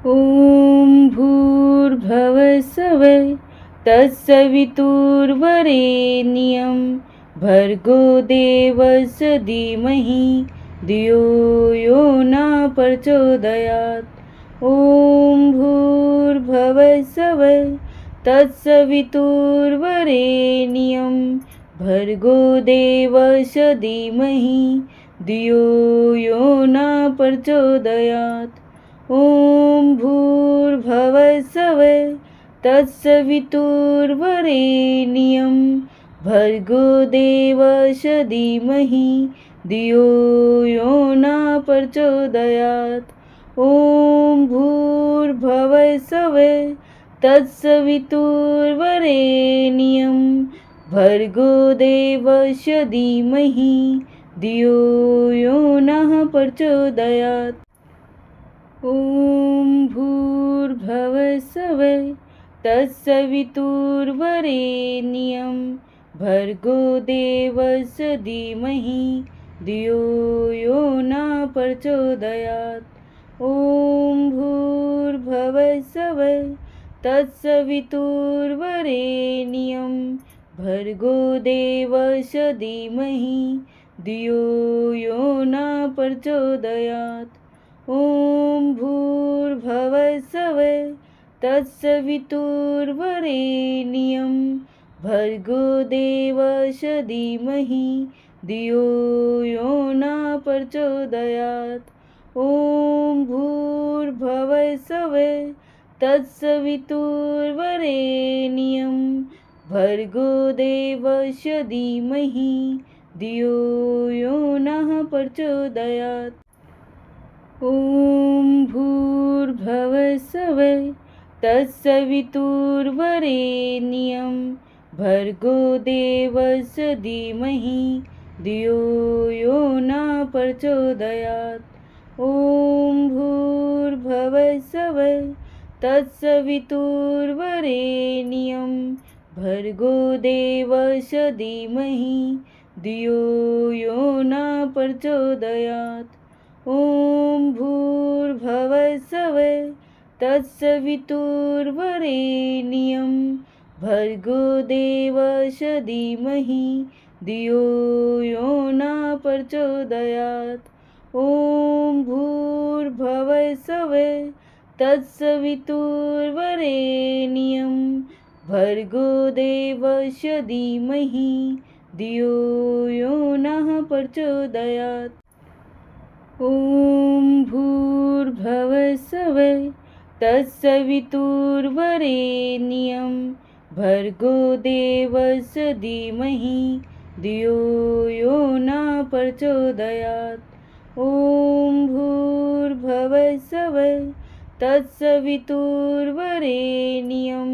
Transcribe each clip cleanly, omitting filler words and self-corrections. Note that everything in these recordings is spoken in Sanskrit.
ॐ भूर्भुवस्सुवः तत्सवितुर्वरेण्यं भर्गो देवस्य धीमहि धियो यो न प्रचोदयात्। ॐ भूर्भुवस्सुवः तत्सवितुर्वरेण्यं भर्गो देवस्य धीमहि धियो यो न प्रचोदयात्। ॐ भूर्भुवस्सुवः तत्सवितुर्वरेण्यं भर्गो देवस्य धीमहि धियो यो न प्रचोदयात्। ॐ भूर्भुवस्सुवः तत्सवितुर्वरेण्यं भर्गो देवस्य धीमहि धियो यो न प्रचोदयात्। ॐ भूर्भुवस्सुवः तत्सवितुर्वरेण्यं भर्गो देवस्य धीमहि धियो यो न प्रचोदयात्। ॐ भूर्भुवस्सुवः तत्सवितुर्वरेण्यं भर्गो देवस्य धीमहि धियो यो न प्रचोदयात्। ॐ भूर्भुवस्सुवः तत्सवितुर्वरेण्यं भर्गो देवस्य धीमहि धियो यो न प्रचोदयात्। ॐ भूर्भुवस्सुवः तत्सवितुर्वरेण्यं भर्गो देवस्य धीमहि धियो यो न प्रचोदयात्। ॐ भूर्भुवस्सुवः तत्सवितुर्वरेण्यं भर्गो देवस्य धीमहि धियो यो न प्रचोदयात्। ॐ भूर्भुवस्सुवः तत्सवितुर्वरेण्यं भर्गो देवस्य धीमहि धियो यो न प्रचोदयात्। ॐ भूर्भुवस्सुवः तत्सवितुर्वरेण्यं भर्गो देवस्य धीमहि धियो यो न प्रचोदयात्। ॐ भूर्भुवस्सुवः तत्सवितुर्वरेण्यं भर्गो देवस्य धीमहि धियो यो न प्रचोदयात्। ॐ भूर्भुवस्सुवः तत्सवितुर्वरेण्यं भर्गो देवस्य धीमहि धियो यो न प्रचोदयात्। ॐ भूर्भुवस्सुवः तत्सवितुर्वरेण्यं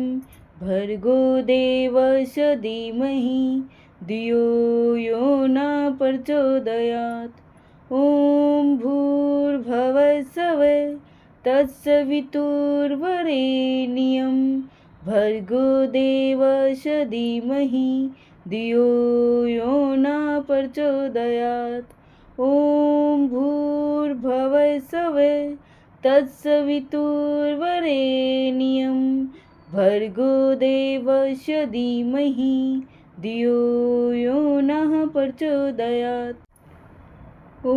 भर्गो देवस्य धीमहि धियो यो न प्रचोदयात्। ॐ भूर्भुवस्सुवः तत्सवितुर्वरेण्यं भर्गो देवस्य धीमहि धियो यो न प्रचोदयात्। ॐ भूर्भुवस्सुवः तत्सवितुर्वरेण्यं भर्गो देवस्य धीमहि धियो यो न प्रचोदयात्। ॐ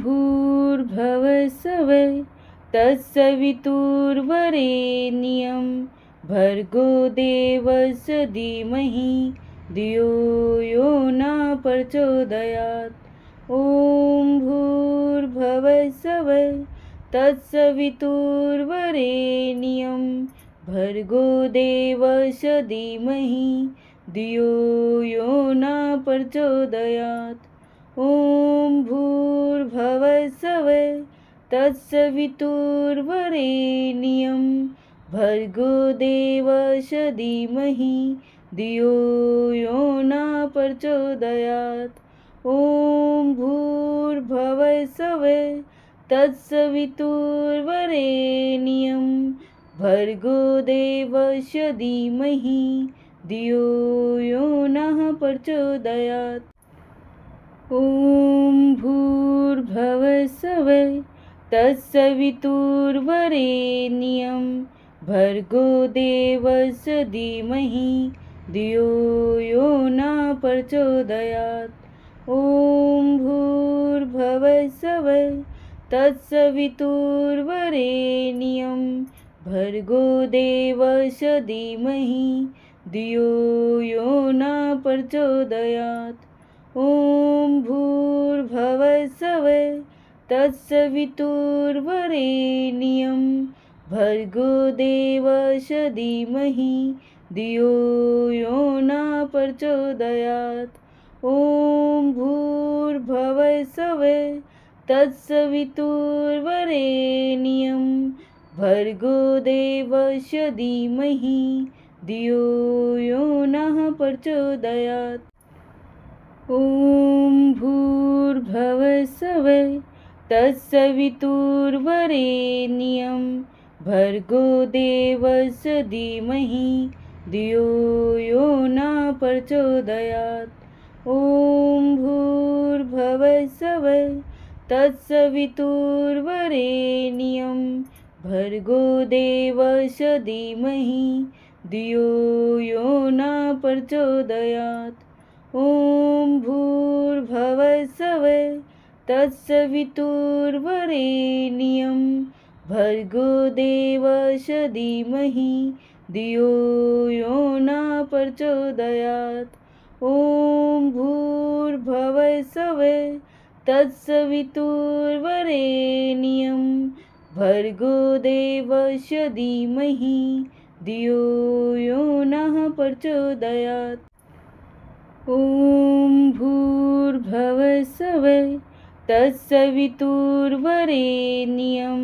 भूर्भुवस्सुवः तत्सवितुर्वरेण्यं भर्गो देवस्य धीमहि धियो यो न प्रचोदयात्। ॐ भूर्भुवस्सुवः तत्सवितुर्वरेण्यं भर्गो देवस्य धीमहि धियो यो न प्रचोदयात्। ॐ भूर्भुवस्सुवः तत्सवितुर्वरेण्यं भर्गो देवस्य धीमहि धियो यो न प्रचोदयात्। ॐ भूर्भुवस्सुवः तत्सवितुर्वरेण्यं भर्गो देवस्य धीमहि धियो यो न प्रचोदयात्। ॐ भूर्भुवस्सुवः तत्सवितुर्वरेण्यं भर्गो देवस्य धीमहि धियो यो न प्रचोदयात्। ॐ भूर्भुवस्सुवः तत्सवितुर्वरेण्यं भर्गो देवस्य धीमहि धियो यो न प्रचोदयात्। ॐ भूर्भुवस्सुवः तत्सवितुर्वरेण्यं भर्गो देवस्य धीमहि धियो यो न प्रचोदयात्। ॐ भूर्भुवस्सुवः तत्सवितुर्वरेण्यं भर्गो देवस्य धीमहि धियो यो नः प्रचोदयात्। ॐ भूर्भुवस्सुवः तत्सवितुर्वरेण्यं भर्गो देवस्य धीमहि धियो यो न प्रचोदयात्। ॐ भूर्भुवस्सुवः तत्सवितुर्वरेण्यं भर्गो देवस्य धीमहि धियो यो न प्रचोदयात्। ॐ भूर्भुवस्सुवः तत्सवितुर्वरेण्यं भर्गो देवस्य धीमहि धियो यो न प्रचोदयात्। ॐ भूर्भुवस्सुवः तत्सवितुर्वरेण्यं भर्गो देवस्य धीमहि धियो यो नः प्रचोदयात्। ॐ भूर्भुवस्सुवः तत्सवितुर्वरेण्यं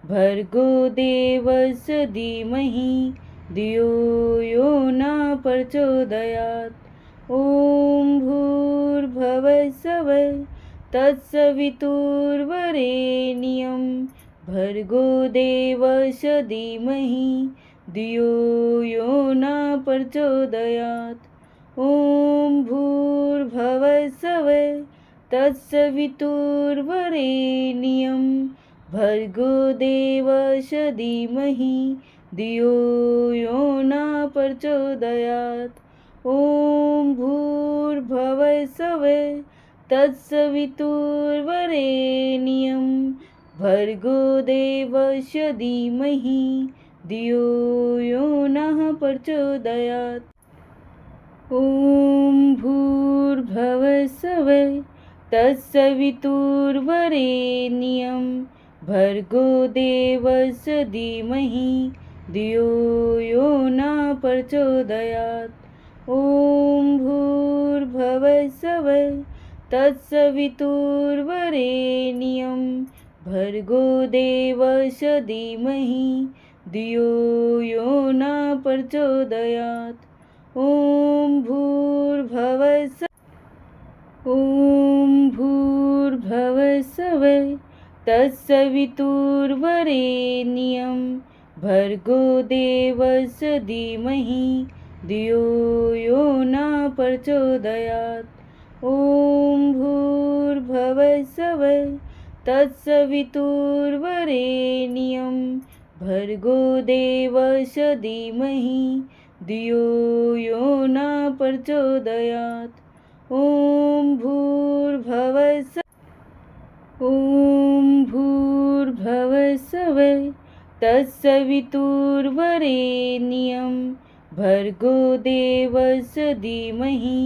भर्गो देवस्य धीमहि धियो यो न प्रचोदयात्। ॐ भूर्भुवस्सुवः तत्सवितुर्वरेण्यं भर्गो देवस्य धीमहि धियो यो न प्रचोदयात्। ॐ भूर्भुवस्सुवः तत्सवितुर्वरेण्यं भर्गो देवस्य धीमहि धियो यो न प्रचोदयात्। ॐ भूर्भुवस्सुवः तत्सवितुर्वरेण्यं भर्गो देवस्य धीमहि धियो यो नः प्रचोदयात्। ॐ भूर्भुवस्सुवः तत्सवितुर्वरेण्यं भर्गो देवस्य धीमहि धियो यो न प्रचोदयात्। ॐ भूर्भुवस्सुवः तत्सवितुर्वरेण्यं भर्गो देवस्य धीमहि धियो यो न प्रचोदयात्। ॐ भूर्भुवस्सुवः तत्सवितुर्वरेण्यं भर्गो देवस्य धीमहि धियो यो न प्रचोदयात्। ॐ भूर्भुवस्सुवः तत्सवितुर्वरेण्यं भर्गो देवस्य धीमहि धियो यो न प्रचोदयात्। ॐ भूर्भुवस्सुवः तत्सवितुर्वरेण्यं भर्गो देवस्य धीमहि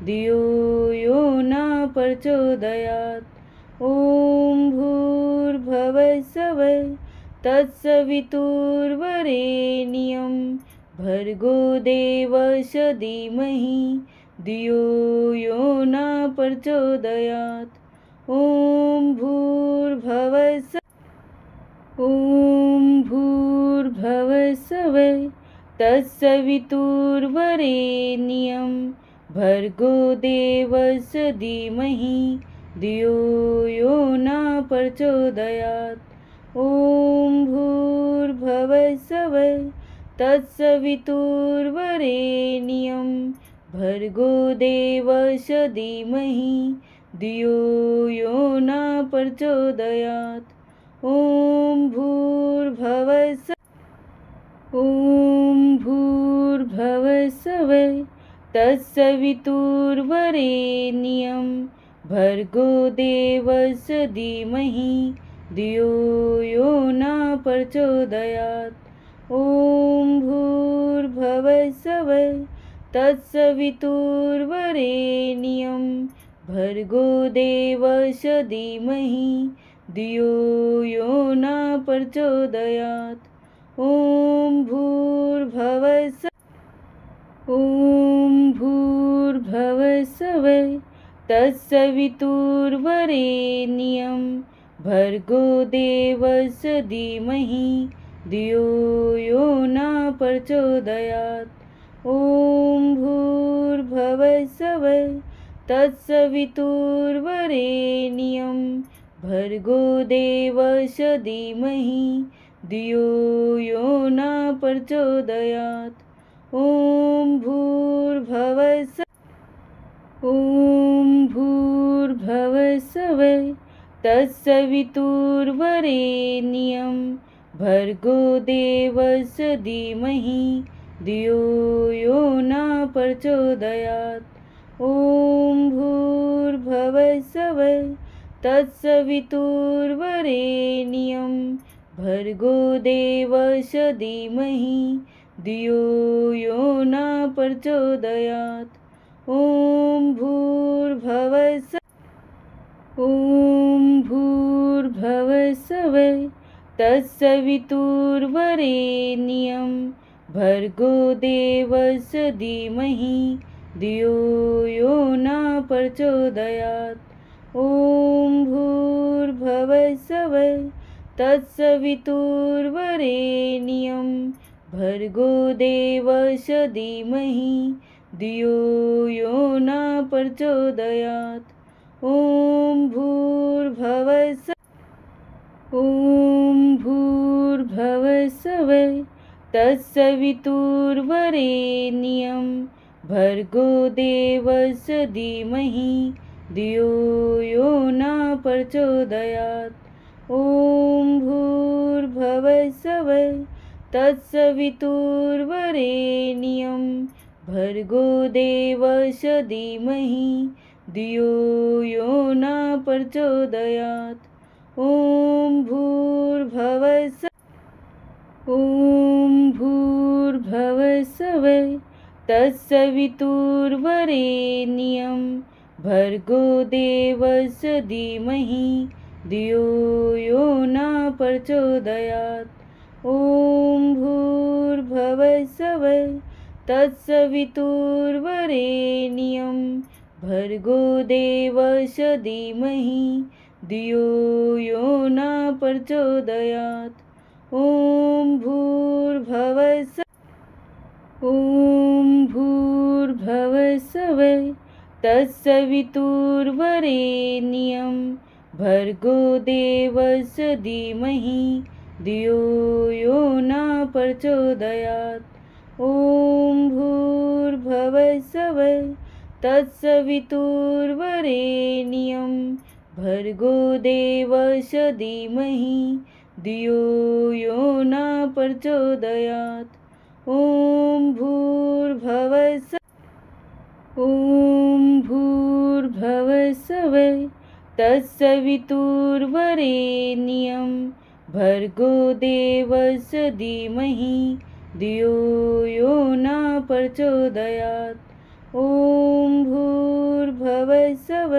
धियो यो न प्रचोदयात्। ॐ भूर्भुवस्सुवः तत्सवितुर्वरेण्यं भर्गो देवस्य धीमहि धियो यो न प्रचोदयात्। ॐ भूर्भुवस्सुवः तत्सवितुर्वरेण्यं भर्गो देवस्य धीमहि धियो यो न प्रचोदयात्। ॐ भूर्भुवस्सुवः तत्सवितुर्वरेण्यं भर्गो देवस्य धीमहि धियो यो न प्रचोदयात्। ॐ ॐ भूर्भुवस्सुः तत्सवितुर्वरेण्यं भर्गो देवस्य धीमहि धियो यो न प्रचोदयात्। ॐ भूर्भुवस्सुः तत्सवितुर्वरेण्यं भर्गो देवस्य धीमहि धियो यो न प्रचोदयात्। ॐ भूर्भुवस्सुः तत्सवितुर्वरेण्यं भर्गो देवस्य धीमहि धियो यो न प्रचोदयात्। ॐ भूर्भुवस्सुः तत्सवितुर्वरेण्यं भर्गो देवस्य धीमहि धियो यो न प्रचोदयात्। ॐ भूर्भुवस्सुः तत्सवितुर्वरेण्यं भर्गो देवस्य धीमहि धियो यो न प्रचोदयात्। ॐ भूर्भुवस्सुः तत्सवितुर्वरेण्यं भर्गो देवस्य धीमहि धियो यो न प्रचोदयात्। ॐ भूर्भुवस्सुः तत्सवितुर्वरेण्यं भर्गो देवस्य धीमहि धियो यो न प्रचोदयात्। ॐ भूर्भुवस्सुः तत्सवितुर्वरेण्यं भर्गो देवस्य धीमहि धियो यो न प्रचोदयात्। ॐ भूर्भुवस्सुः तत्सवितुर्वरेण्यं भर्गो देवस्य धीमहि धियो यो न प्रचोदयात्। ॐ भूर्भुवस्सुः तत्सवितुर्वरेण्यं भर्गो देवस्य धीमहि धियो यो न प्रचोदयात्। ॐ भूर्भुवस्सुः तत्सवितुर्वरेण्यं भर्गो देवस्य धीमहि धियो यो न प्रचोदयात्। ॐ भूर्भुवस्सुः तत्सवितुर्वरेण्यं भर्गो देवस्य धीमहि धियो यो न प्रचोदयात्। ॐ भूर्भुवस्सुः तत्सवितुर्वरेण्यं भर्गो देवस्य धीमहि धियो यो न प्रचोदयात्। ॐ भूर्भुवस्सुः तत्सवितुर्वरेण्यं भर्गो देवस्य धीमहि धियो यो न प्रचोदयात्। ॐ भूर्भुवस्सुः तत्सवितुर्वरेण्यं भर्गो देवस्य धीमहि धियो यो न प्रचोदयात्। ॐ भूर्भुवस्सुः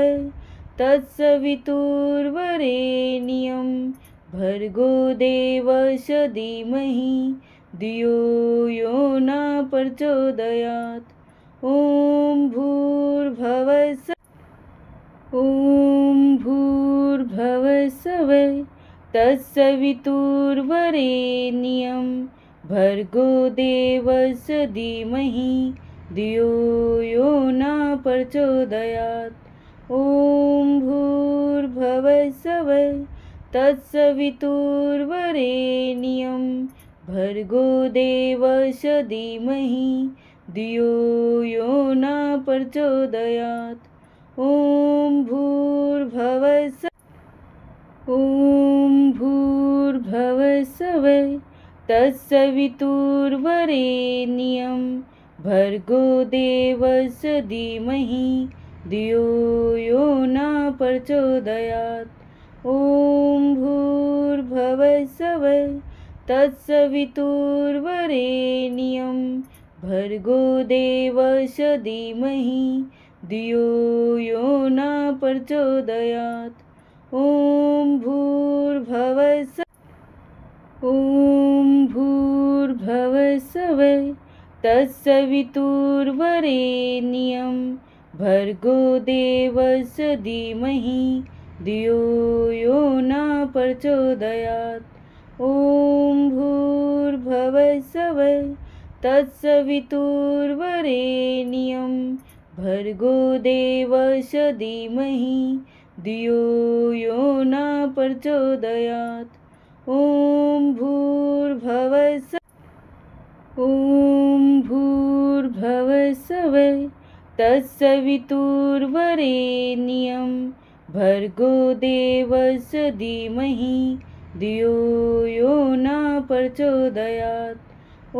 तत्सवितुर्वरेण्यं भर्गो देवस्य धीमहि धियो यो न प्रचोदयात्। ॐ भूर्भुवस्सुः तत्सवितुर्वरेण्यं भर्गो देवस्य धीमहि धियो यो न प्रचोदयात्। ॐ भूर्भुवस्सुः तत्सवितुर्वरेण्यं भर्गो देवस्य धीमहि धियो यो न प्रचोदयात्। ॐ भूर्भुवस्सुः भूर्भुवस्सुवः तत्सवितुर्वरेण्यं भर्गो देवस्य धीमहि धियो यो न प्रचोदयात्। ॐ भूर्भुवस्सुवः तत्सवितुर्वरेण्यं भर्गो देवस्य धीमहि धियो यो न प्रचोदयात्। ॐ भूर्भुवस्सुवः तत्सवितुर्वरेण्यं भर्गो देवस्य धीमहि धियो यो न प्रचोदयात्। ॐ भूर्भुवस्सुवः तत्सवितुर्वरेण्यं भर्गो देवस्य धीमहि धियो यो न प्रचोदयात्। ॐ भूर्भुवस्सुवः तत्सवितुर्वरेण्यं भर्गो देवस्य धीमहि धियो यो न प्रचोदयात्। ॐ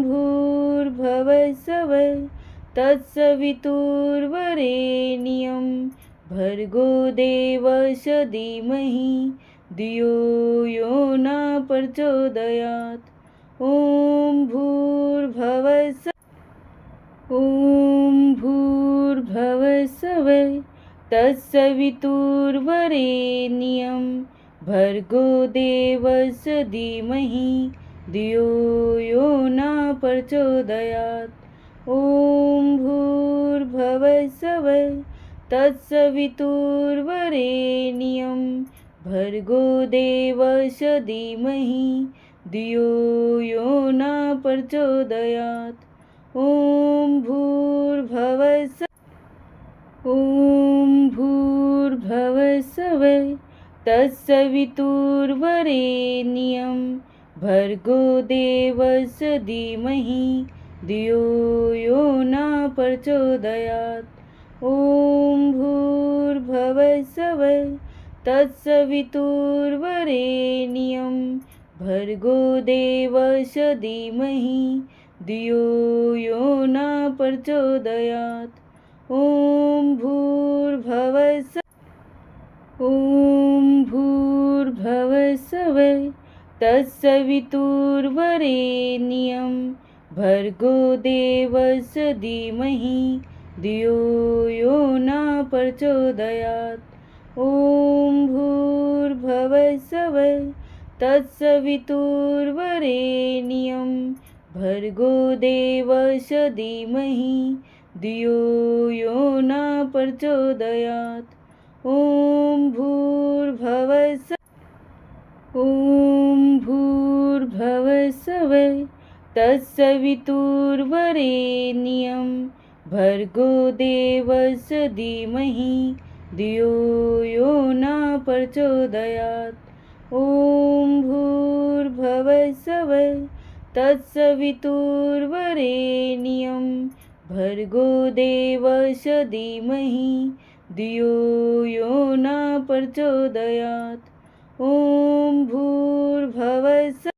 भूर्भुवस्सुवः तत्सवितुर्वरेण्यं भर्गो देवस्य धीमहि धियो यो न प्रचोदयात्। ॐ भूर्भुवस्सुवः तत्सवितुर्वरेण्यं भर्गो देवस्य धीमहि धियो यो न प्रचोदयात्। ॐ भूर्भुवस्सुवः तत्सवितुर्वरेण्यं भर्गो देवस्य धीमहि धियो यो न प्रचोदयात्। ॐ भूर्भुवस्सुवः तत्सवितुर्वरेण्यं भर्गो देवस्य धीमहि धियो यो न प्रचोदयात्। ॐ भूर्भुवस्सुवः तत्सवितुर्वरेण्यं भर्गो देवस्य धीमहि धियो यो न प्रचोदयात्। ॐ भूर्भुवस्सुवः तत्सवितुर्वरेण्यं भर्गो देवस्य धीमहि धियो यो न प्रचोदयात्। ॐ भूर्भुवस्सुवः तत्सवितुर्वरेण्यं भर्गो देवस्य धीमहि धियो यो न प्रचोदयात्। ॐ भूर्भुवस्सुवः तत्सवितुर्वरेण्यं भर्गो देवस्य धीमहि धियो यो न प्रचोदयात्। ॐ भूर्भुवस्सुवः तत्सवितुर्वरेण्यं भर्गो देवस्य धीमहि धियो यो न प्रचोदयात्। ॐ